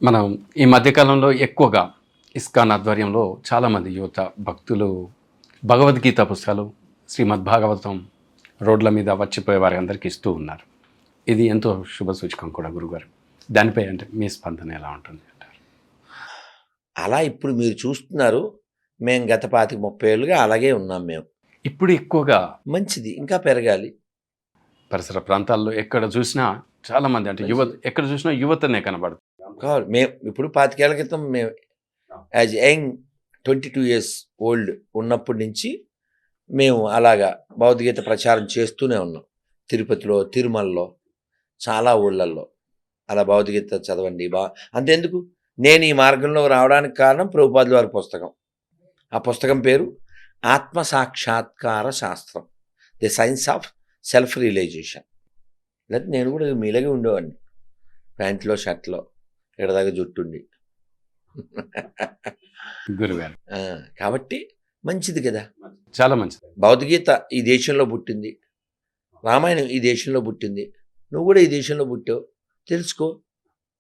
మనం ఈ మధ్యకాలంలో ఎక్కువగా ఇస్కాన్ ఆధ్వర్యంలో చాలామంది యువత భక్తులు భగవద్గీత పుస్తకాలు శ్రీమద్ భాగవతం రోడ్ల మీద వచ్చిపోయే వారి అందరికీ ఇస్తూ ఉన్నారు. ఇది ఎంతో శుభ సూచకం కూడా గురుగారు. దానిపై అంటే మీ స్పందన ఎలా ఉంటుంది అంటారు? అలా ఇప్పుడు మీరు చూస్తున్నారు. మేము గత 25, 30 ఏళ్ళుగా అలాగే ఉన్నాం మేము. ఇప్పుడు ఎక్కువగా మంచిది. ఇంకా పెరగాలి. పరిసర ప్రాంతాల్లో ఎక్కడ చూసినా చాలామంది అంటే యువత ఎక్కడ చూసినా యువతనే కనబడుతుంది. కావాలి. మేము ఇప్పుడు 25 ఏళ్ల క్రితం మేము యాజ్ యంగ్ 22 ఇయర్స్ ఓల్డ్ ఉన్నప్పటి నుంచి మేము అలాగా భగవద్గీత ప్రచారం చేస్తూనే ఉన్నాం. తిరుపతిలో, తిరుమలలో, చాలా ఊళ్ళల్లో అలా భగవద్గీత చదవండి. అంతెందుకు నేను ఈ మార్గంలో రావడానికి కారణం ప్రభుపాదుల వారి పుస్తకం. ఆ పుస్తకం పేరు ఆత్మ సాక్షాత్కార శాస్త్రం, the science of self realization. లేకపోతే నేను కూడా మీలాగే ఉండేవాడిని. ప్యాంట్లో, షర్ట్లో, ఎడదాకా జుట్టుండి. గురుగారు కాబట్టి మంచిది కదా. చాలా మంచిది. భగవద్గీత ఈ దేశంలో పుట్టింది, రామాయణం ఈ దేశంలో పుట్టింది. నువ్వు కూడా ఈ దేశంలో పుట్టావు, తెలుసుకో.